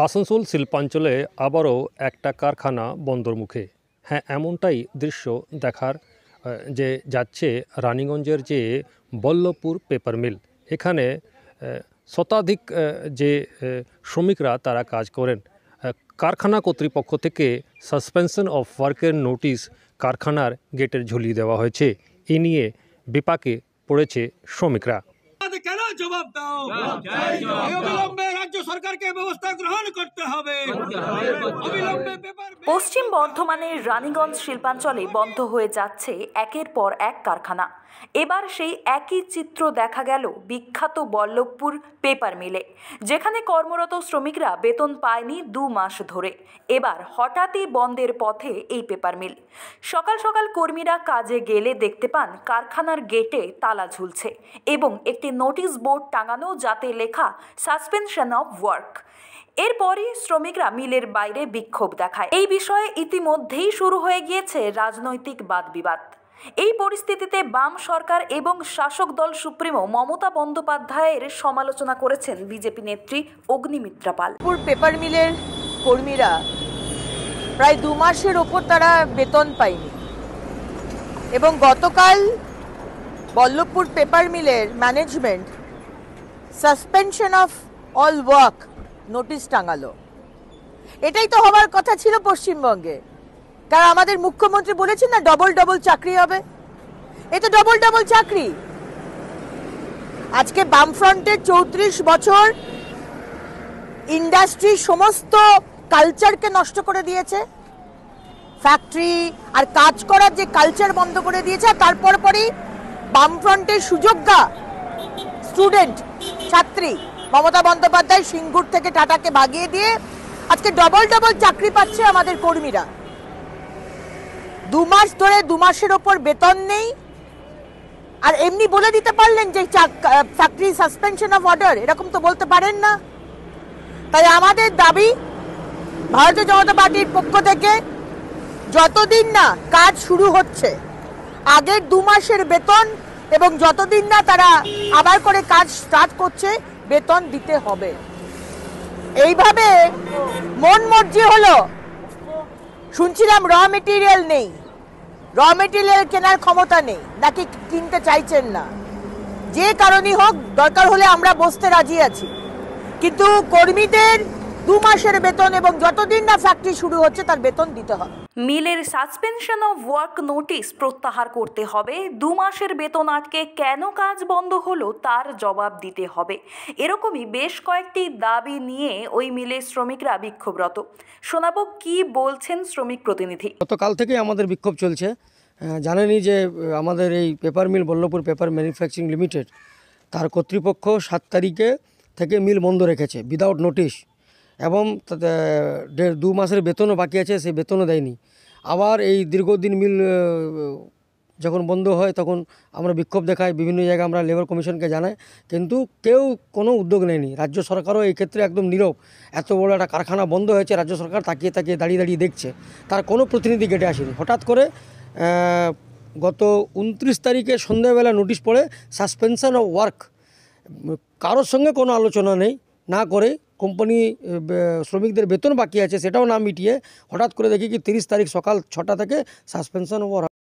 আসানসোল শিল্পাঞ্চলে আবারও একটা কারখানা বন্দর মুখে। হ্যাঁ, এমনটাই দৃশ্য দেখার যে যাচ্ছে রানীগঞ্জের যে বল্লভপুর পেপার মিল। এখানে শতাধিক যে শ্রমিকরা তারা কাজ করেন। কারখানা কর্তৃপক্ষ থেকে সাসপেনশন অফ ওয়ার্কের নোটিশ কারখানার গেটের ঝুলিয়ে দেওয়া হয়েছে। এ নিয়ে বিপাকে পড়েছে শ্রমিকরা। কেন জবাব দাও, অবিলম্বে রাজ্য সরকারকে ব্যবস্থা গ্রহণ করতে হবে। পশ্চিম বর্ধমানের রানীগঞ্জ শিল্পাঞ্চলে বন্ধ হয়ে যাচ্ছে একের পর এক কারখানা। এবার সেই একই চিত্র দেখা গেল বিখ্যাত বল্লভপুর পেপার মিলে, যেখানে কর্মরত শ্রমিকরা বেতন পায়নি 2 মাস ধরে। এবার হঠাৎই বন্ধের পথে এই পেপার মিল। সকাল সকাল কর্মীরা কাজে গেলে দেখতে পান কারখানার গেটে তালা ঝুলছে এবং একটি নোটিশ বোর্ড টাঙানো, যাতে লেখা সাসপেনশন অফ ওয়ার্ক। এরপরই শ্রমিকরা মিলের বাইরে বিক্ষোভ দেখায়। এই বিষয়ে ইতিমধ্যেই শুরু হয়ে গিয়েছে রাজনৈতিক বাদবিবাদ। এই পরিস্থিতিতে বাম সরকার এবং শাসক দল সুপ্রিমো মমতা বন্দ্যোপাধ্যায়ের সমালোচনা করেছেন বিজেপি নেত্রী অগ্নিমিত্রা পাল। পেপার মিলের কর্মীরা প্রায় 2 মাসের ওপর তারা বেতন পায়নি এবং গতকাল বল্লভপুর পেপার মিলের management suspension of all work notice টাঙালো। এটাই তো হওয়ার কথা ছিল পশ্চিমবঙ্গে, কারণ আমাদের মুখ্যমন্ত্রী বলেছেন না ডবল ডবল চাকরি হবে। এই তো ডবল ডবল চাকরি। আজকে বামফ্রন্টের 34 বছর ইন্ডাস্ট্রি সমস্ত কালচারকে নষ্ট করে দিয়েছে, ফ্যাক্টরি আর কাজ করার যে কালচার বন্ধ করে দিয়েছে। আর তারপর পরই বামফ্রন্টের সুযোগ্যা স্টুডেন্ট ছাত্রী মমতা বন্দ্যোপাধ্যায় সিঙ্গুর থেকে টাটাকে ভাগিয়ে দিয়ে আজকে ডবল ডবল চাকরি পাচ্ছে আমাদের কর্মীরা। 2 মাস ধরে 2 মাসের ওপর বেতন নেই। আর এমনি বলে দিতে পারলেন যে ফ্যাক্টরি সাসপেনশন অফ অর্ডার, এরকম তো বলতে পারেন না। তাই আমাদের দাবি ভারতীয় জনতা পার্টির পক্ষ থেকে, যতদিন না কাজ শুরু হচ্ছে আগের 2 মাসের বেতন এবং যতদিন না তারা আবার করে কাজ স্টার্ট করছে বেতন দিতে হবে। এইভাবে মন মর্জি হলো। শুনছিলাম র মেটেরিয়াল নেই, র মেটেরিয়াল কেনার ক্ষমতা নেই, নাকি কিনতে চাইছেন না। যে কারণেই হোক, দরকার হলে আমরা বসতে রাজি আছি, কিন্তু কর্মীদের 2 মাসের বেতন এবং যতদিন না ফ্যাক্টরি শুরু হচ্ছে তার বেতন দিতে হবে। মিলের সাসপেনশন অফ ওয়ার্ক নোটিশ প্রত্যাহার করতে হবে। 2 মাসের বেতন আটকে কেন কাজ বন্ধ হলো তার জবাব দিতে হবে। এরকমই বেশ কয়েকটি দাবি নিয়ে ওই মিলের শ্রমিকরা বিক্ষোভরত। শোনাবো কি বলছেন শ্রমিক প্রতিনিধি। গতকাল থেকে আমাদের বিক্ষোভ চলছে। জানেনই যে আমাদের এই paper mill Ballabhpur paper manufacturing limited, তার কর্তৃপক্ষ 7 তারিখে থেকে মিল বন্ধ রেখেছে উইদাউট নোটিশ, এবং 2 মাসের বেতনও বাকি আছে, সেই বেতনও দেয়নি। আবার এই দীর্ঘদিন মিল যখন বন্ধ হয় তখন আমরা বিক্ষোভ দেখাই, বিভিন্ন জায়গায় আমরা লেবার কমিশনকে জানাই, কিন্তু কেউ কোনো উদ্যোগ নেয়নি। রাজ্য সরকারও এই ক্ষেত্রে একদম নীরব। এত বড় একটা কারখানা বন্ধ হয়েছে, রাজ্য সরকার তাকিয়ে তাকিয়ে দাঁড়িয়ে দাঁড়িয়ে দেখছে, তার কোনো প্রতিনিধি গেটে আসেনি। হঠাৎ করে গত 29 তারিখে সন্ধ্যাবেলা নোটিশ পড়ে সাসপেনশন অফ ওয়ার্ক। কারোর সঙ্গে কোনো আলোচনা নেই, না করে কোম্পানি শ্রমিকদের বেতন বাকি আছে সেটাও না মিটিয়ে হঠাৎ করে দেখি কি 30 তারিখ সকাল 6টা থেকে সাসপেনশন অফ